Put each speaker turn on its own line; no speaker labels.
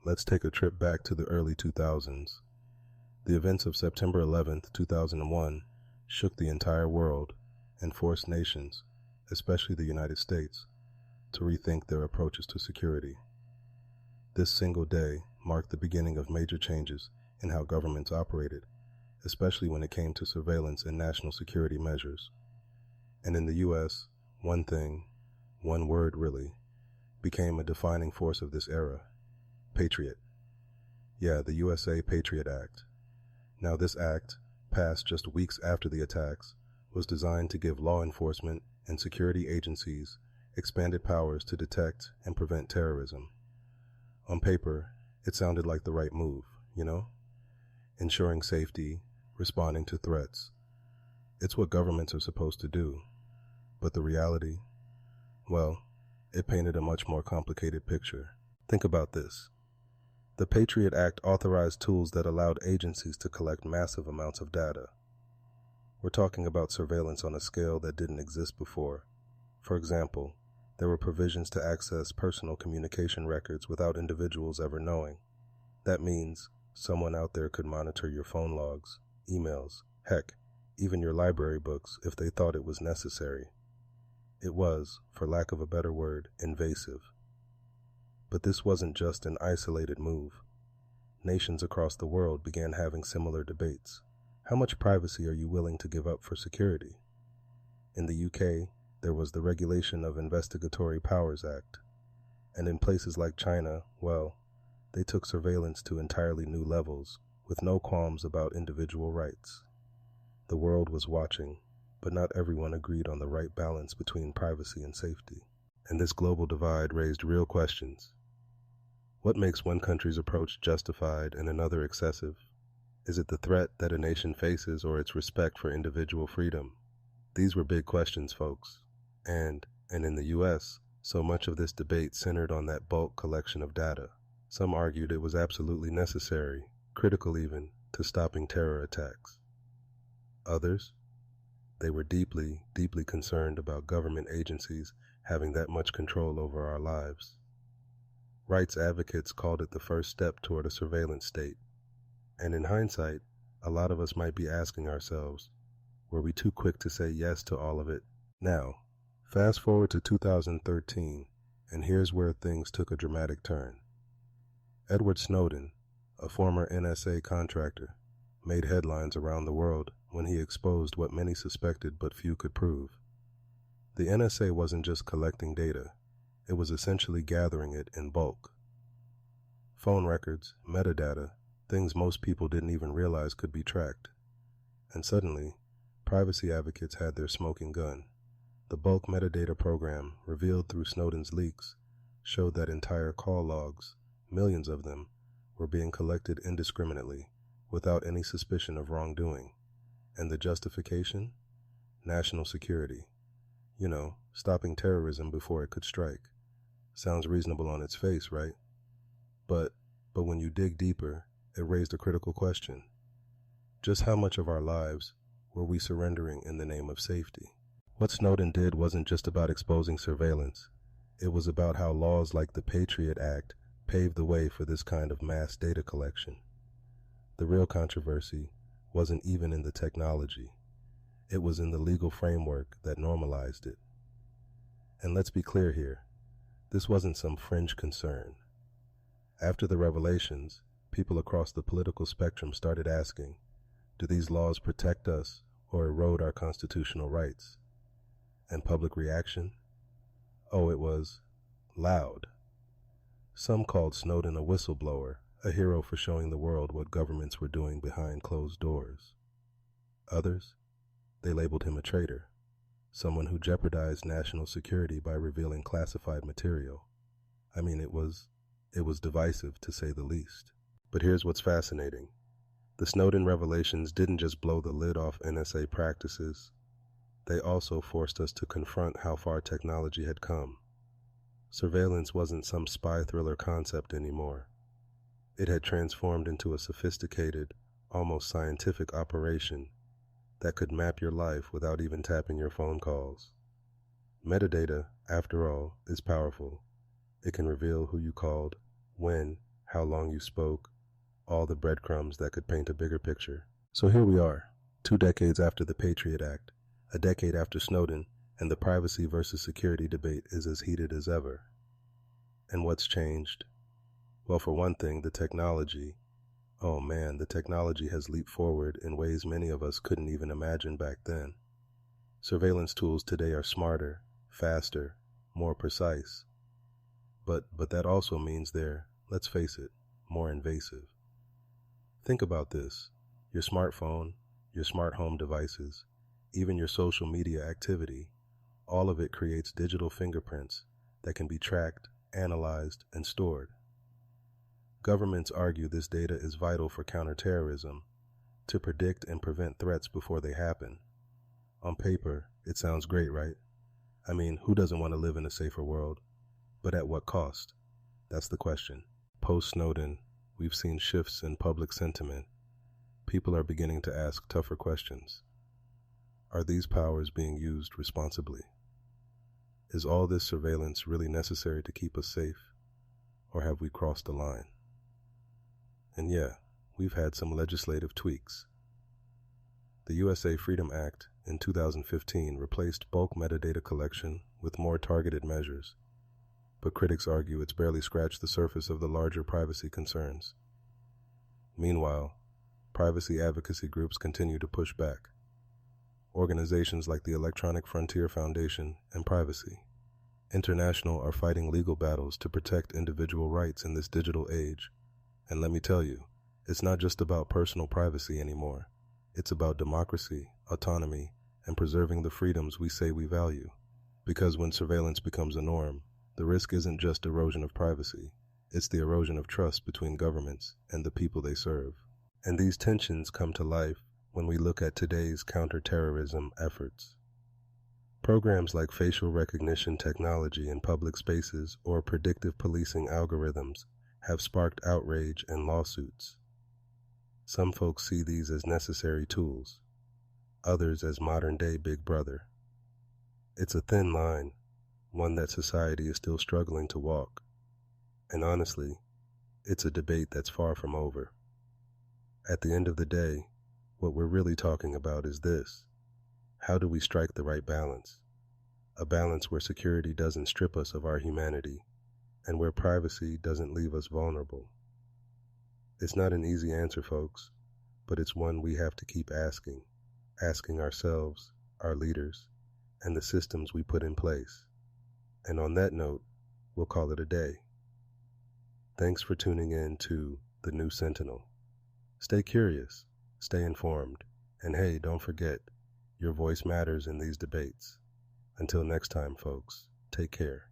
Let's take a trip back to the early 2000s. The events of September 11th, 2001 shook the entire world and forced nations, especially the United States, to rethink their approaches to security. This single day marked the beginning of major changes in how governments operated, especially when it came to surveillance and national security measures. And in the US, one thing, one word really, became a defining force of this era: Patriot. Yeah, the USA Patriot Act. Now this act, passed just weeks after the attacks, was designed to give law enforcement and security agencies expanded powers to detect and prevent terrorism. On paper, it sounded like the right move, ensuring safety, responding to threats. It's what governments are supposed to do. But the reality, well, it painted a much more complicated picture. Think about this. The Patriot Act authorized tools that allowed agencies to collect massive amounts of data. We're talking about surveillance on a scale that didn't exist before. For example, there were provisions to access personal communication records without individuals ever knowing. That means someone out there could monitor your phone logs, emails, heck, even your library books if they thought it was necessary. It was, for lack of a better word, invasive. But this wasn't just an isolated move. Nations across the world began having similar debates. How much privacy are you willing to give up for security? In the UK, there was the Regulation of Investigatory Powers Act. And in places like China, well, they took surveillance to entirely new levels, with no qualms about individual rights. The world was watching, but not everyone agreed on the right balance between privacy and safety. And this global divide raised real questions. What makes one country's approach justified and another excessive? Is it the threat that a nation faces or its respect for individual freedom? These were big questions, folks. And in the US, so much of this debate centered on that bulk collection of data. Some argued it was absolutely necessary, critical even, to stopping terror attacks. Others, they were deeply, deeply concerned about government agencies having that much control over our lives. Rights advocates called it the first step toward a surveillance state. And in hindsight, a lot of us might be asking ourselves, were we too quick to say yes to all of it? Now, fast forward to 2013, and here's where things took a dramatic turn. Edward Snowden, a former NSA contractor, made headlines around the world when he exposed what many suspected but few could prove. The NSA wasn't just collecting data, it was essentially gathering it in bulk. Phone records, metadata, things most people didn't even realize could be tracked. And suddenly, privacy advocates had their smoking gun. The bulk metadata program, revealed through Snowden's leaks, showed that entire call logs, millions of them, were being collected indiscriminately, without any suspicion of wrongdoing. And the justification? National security. Stopping terrorism before it could strike. Sounds reasonable on its face, right? But when you dig deeper, it raised a critical question. Just how much of our lives were we surrendering in the name of safety? What Snowden did wasn't just about exposing surveillance. It was about how laws like the Patriot Act paved the way for this kind of mass data collection. The real controversy wasn't even in the technology. It was in the legal framework that normalized it. And let's be clear here, this wasn't some fringe concern. After the revelations, people across the political spectrum started asking, do these laws protect us or erode our constitutional rights? And public reaction? Oh, it was loud. Some called Snowden a whistleblower, a hero for showing the world what governments were doing behind closed doors. Others, they labeled him a traitor, someone who jeopardized national security by revealing classified material. I mean, it was divisive, to say the least. But here's what's fascinating. The Snowden revelations didn't just blow the lid off NSA practices. They also forced us to confront how far technology had come. Surveillance wasn't some spy thriller concept anymore. It had transformed into a sophisticated, almost scientific operation that could map your life without even tapping your phone calls. Metadata, after all, is powerful. It can reveal who you called, when, how long you spoke, all the breadcrumbs that could paint a bigger picture. So here we are, 2 decades after the Patriot Act, a decade after Snowden, and the privacy versus security debate is as heated as ever. And what's changed? Well, for one thing, the technology. Oh man, the technology has leaped forward in ways many of us couldn't even imagine back then. Surveillance tools today are smarter, faster, more precise. But that also means they're, let's face it, more invasive. Think about this. Your smartphone, your smart home devices, even your social media activity, all of it creates digital fingerprints that can be tracked, analyzed, and stored. Governments argue this data is vital for counterterrorism, to predict and prevent threats before they happen. On paper, it sounds great, right? I mean, who doesn't want to live in a safer world? But at what cost? That's the question. Post-Snowden, we've seen shifts in public sentiment. People are beginning to ask tougher questions. Are these powers being used responsibly? Is all this surveillance really necessary to keep us safe? Or have we crossed the line? And yeah, we've had some legislative tweaks. The USA Freedom Act in 2015 replaced bulk metadata collection with more targeted measures, but critics argue it's barely scratched the surface of the larger privacy concerns. Meanwhile, privacy advocacy groups continue to push back. Organizations like the Electronic Frontier Foundation and Privacy International are fighting legal battles to protect individual rights in this digital age. And let me tell you, it's not just about personal privacy anymore. It's about democracy, autonomy, and preserving the freedoms we say we value. Because when surveillance becomes a norm, the risk isn't just erosion of privacy, it's the erosion of trust between governments and the people they serve. And these tensions come to life when we look at today's counterterrorism efforts. Programs like facial recognition technology in public spaces or predictive policing algorithms have sparked outrage and lawsuits. Some folks see these as necessary tools, others as modern-day Big Brother. It's a thin line, one that society is still struggling to walk. And honestly, it's a debate that's far from over. At the end of the day, what we're really talking about is this. How do we strike the right balance? A balance where security doesn't strip us of our humanity, and where privacy doesn't leave us vulnerable. It's not an easy answer, folks, but it's one we have to keep asking ourselves, our leaders, and the systems we put in place. And on that note, we'll call it a day. Thanks for tuning in to The New Sentinel. Stay curious, stay informed, and hey, don't forget, your voice matters in these debates. Until next time, folks, take care.